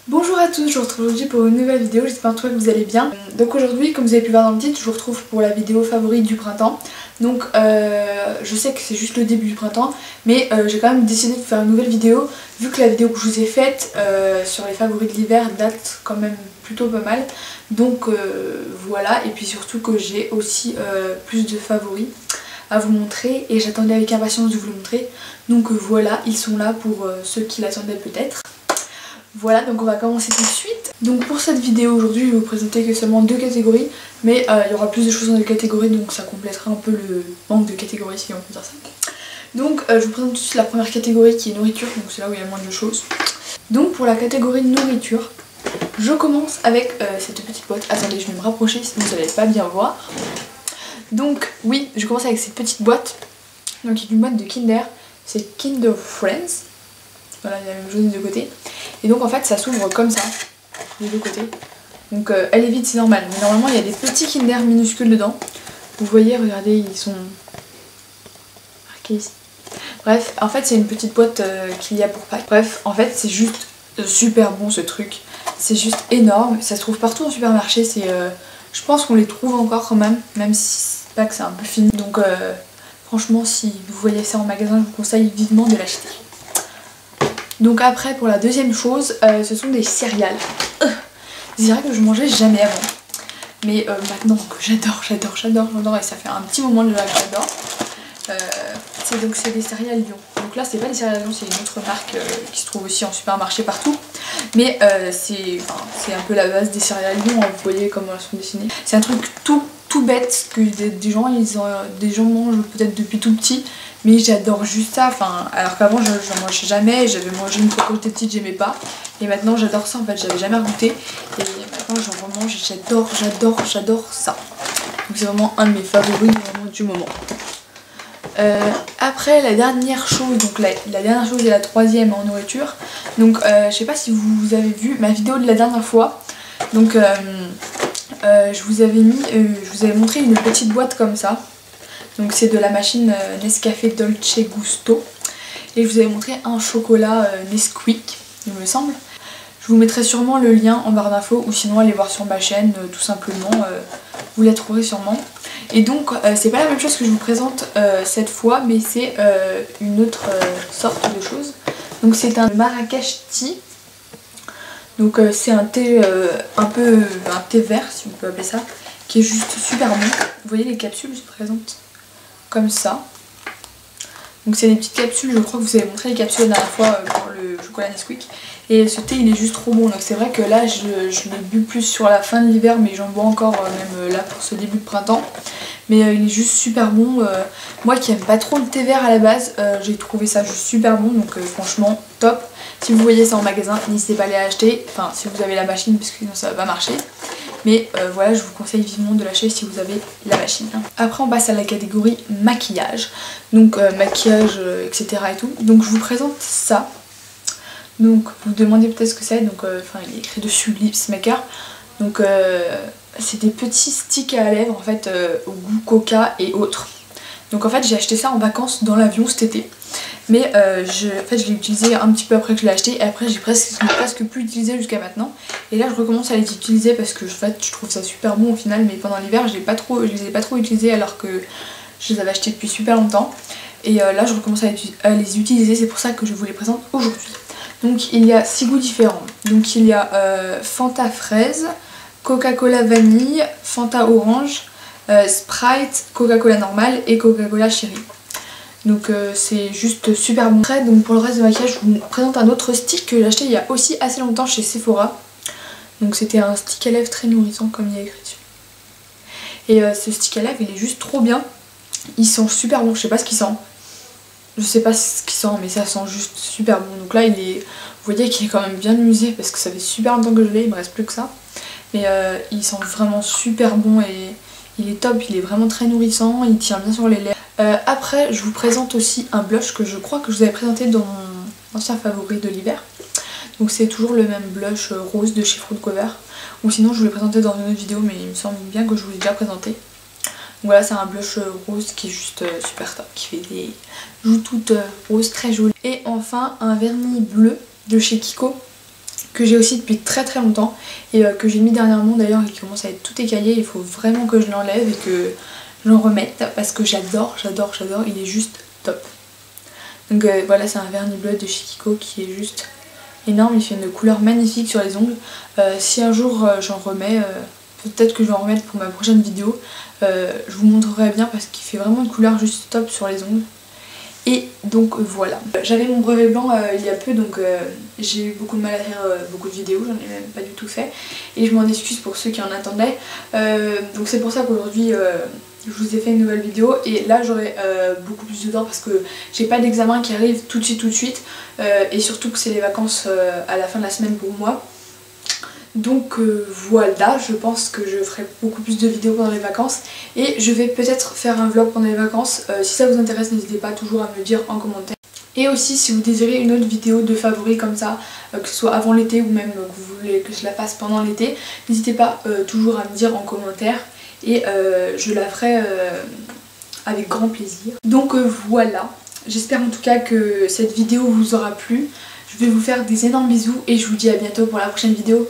Bonjour à tous, je vous retrouve aujourd'hui pour une nouvelle vidéo, j'espère que vous allez bien. Donc aujourd'hui, comme vous avez pu voir dans le titre, je vous retrouve pour la vidéo favorite du printemps. Donc je sais que c'est juste le début du printemps, mais j'ai quand même décidé de faire une nouvelle vidéo, vu que la vidéo que je vous ai faite sur les favoris de l'hiver date quand même plutôt pas mal. Donc voilà, et puis surtout que j'ai aussi plus de favoris à vous montrer et j'attendais avec impatience de vous le montrer. Donc voilà, ils sont là pour ceux qui l'attendaient peut-être. Voilà, donc on va commencer tout de suite. Donc pour cette vidéo aujourd'hui, je vais vous présenter que seulement deux catégories, mais il y aura plus de choses dans les catégories, donc ça complétera un peu le manque de catégories si on peut dire ça. Donc je vous présente tout de suite la première catégorie qui est nourriture, donc c'est là où il y a le moins de choses. Donc pour la catégorie nourriture, je commence avec cette petite boîte. Attendez, je vais me rapprocher sinon vous n'allez pas bien voir. Donc oui, je commence avec cette petite boîte. Donc il y a une boîte de Kinder, c'est Kinder Friends. Voilà, il y a la même chose des deux côtés. Et donc en fait ça s'ouvre comme ça, des deux côtés. Donc elle est vide, c'est normal. Mais normalement il y a des petits Kinder minuscules dedans. Vous voyez, regardez, ils sont marqués ici. Bref, en fait c'est une petite boîte qu'il y a pour Pâques. Bref, en fait c'est juste super bon ce truc. C'est juste énorme. Ça se trouve partout en supermarché. Je pense qu'on les trouve encore quand même si c'est pas que c'est un peu fini. Donc franchement, si vous voyez ça en magasin, je vous conseille vivement de l'acheter. Donc après, pour la deuxième chose, ce sont des céréales. Des céréales que je mangeais jamais avant. Mais maintenant que j'adore et ça fait un petit moment déjà que j'adore. C'est des céréales Lion. Donc là c'est pas des céréales Lion, c'est une autre marque qui se trouve aussi en supermarché partout. Mais c'est un peu la base des céréales Lion, hein, vous voyez comment elles sont dessinées. C'est un truc tout bête que des gens mangent peut-être depuis tout petit. Mais j'adore juste ça, alors qu'avant je n'en mangeais jamais, j'avais mangé une fois quand j'étais petite, j'aimais pas. Et maintenant j'adore ça en fait, j'avais jamais goûté. Et maintenant j'en remange et j'adore ça. Donc c'est vraiment un de mes favoris vraiment du moment. Après la dernière chose, donc la dernière chose et la troisième en nourriture. Donc je sais pas si vous avez vu ma vidéo de la dernière fois. Donc je vous avais montré une petite boîte comme ça. Donc c'est de la machine Nescafé Dolce Gusto. Et je vous avais montré un chocolat Nesquik, il me semble. Je vous mettrai sûrement le lien en barre d'infos ou sinon allez voir sur ma chaîne tout simplement. Vous la trouverez sûrement. Et donc c'est pas la même chose que je vous présente cette fois, mais c'est une autre sorte de chose. Donc c'est un Marrakech Tea. Donc c'est un thé un thé vert si on peut appeler ça, qui est juste super bon. Vous voyez les capsules, je vous présente comme ça. Donc c'est des petites capsules, je crois que vous avez montré les capsules la dernière fois pour le chocolat Nesquik. Et ce thé il est juste trop bon, donc c'est vrai que là je l'ai bu plus sur la fin de l'hiver, mais j'en bois encore même là pour ce début de printemps. Mais il est juste super bon. Moi qui aime pas trop le thé vert à la base, j'ai trouvé ça juste super bon, donc franchement top. Si vous voyez ça en magasin, n'hésitez pas à les acheter, enfin si vous avez la machine parce que sinon ça va pas marcher. Mais voilà, je vous conseille vivement de l'acheter si vous avez la machine. Après on passe à la catégorie maquillage. Donc maquillage etc et tout. Donc je vous présente ça. Donc vous vous demandez peut-être ce que c'est. Donc il est écrit dessus Lips Maker. Donc c'est des petits sticks à lèvres en fait au goût coca et autres. Donc en fait j'ai acheté ça en vacances dans l'avion cet été. Mais je l'ai utilisé un petit peu après que je l'ai acheté et après j'ai presque plus utilisé jusqu'à maintenant. Et là je recommence à les utiliser parce que en fait, je trouve ça super bon au final, mais pendant l'hiver je les ai pas trop utilisés alors que je les avais achetés depuis super longtemps. Et là je recommence à les utiliser, c'est pour ça que je vous les présente aujourd'hui. Donc il y a 6 goûts différents. Donc il y a Fanta fraise, Coca-Cola vanille, Fanta orange, Sprite, Coca-Cola normal et Coca-Cola cherry. Donc c'est juste super bon. Après, donc pour le reste de maquillage, je vous présente un autre stick que j'ai acheté il y a aussi assez longtemps chez Sephora. Donc c'était un stick à lèvres très nourrissant comme il y a écrit dessus. Et ce stick à lèvres il est juste trop bien. Il sent super bon, je sais pas ce qu'il sent. Je sais pas ce qu'il sent mais ça sent juste super bon. Donc là vous voyez qu'il est quand même bien usé parce que ça fait super longtemps que je l'ai, il me reste plus que ça. Mais il sent vraiment super bon et il est top, il est vraiment très nourrissant, il tient bien sur les lèvres. Après je vous présente aussi un blush que je crois que je vous avais présenté dans mon ancien favori de l'hiver. Donc c'est toujours le même blush rose de chez Fruit Cover. Ou sinon je vous l'ai présenté dans une autre vidéo mais il me semble bien que je vous l'ai déjà présenté. Donc voilà, c'est un blush rose qui est juste super top, qui fait des joues toutes roses très jolies. Et enfin un vernis bleu de chez Kiko que j'ai aussi depuis très longtemps et que j'ai mis dernièrement d'ailleurs et qui commence à être tout écaillé. Il faut vraiment que je l'enlève et que j'en remette parce que j'adore, il est juste top. Donc voilà, c'est un vernis bleu de chez Kiko qui est juste énorme, il fait une couleur magnifique sur les ongles. Si un jour j'en remets, peut-être que je vais en remettre pour ma prochaine vidéo, je vous montrerai bien parce qu'il fait vraiment une couleur juste top sur les ongles. Et donc voilà. J'avais mon brevet blanc il y a peu, donc j'ai eu beaucoup de mal à faire beaucoup de vidéos, j'en ai même pas du tout fait. Et je m'en excuse pour ceux qui en attendaient. Donc c'est pour ça qu'aujourd'hui je vous ai fait une nouvelle vidéo. Et là j'aurai beaucoup plus de temps parce que j'ai pas d'examen qui arrive tout de suite. Et surtout que c'est les vacances à la fin de la semaine pour moi. Donc voilà, je pense que je ferai beaucoup plus de vidéos pendant les vacances et je vais peut-être faire un vlog pendant les vacances. Si ça vous intéresse, n'hésitez pas toujours à me le dire en commentaire. Et aussi si vous désirez une autre vidéo de favoris comme ça, que ce soit avant l'été ou même que vous voulez que je la fasse pendant l'été, n'hésitez pas toujours à me dire en commentaire et je la ferai avec grand plaisir. Donc voilà, j'espère en tout cas que cette vidéo vous aura plu. Je vais vous faire des énormes bisous et je vous dis à bientôt pour la prochaine vidéo.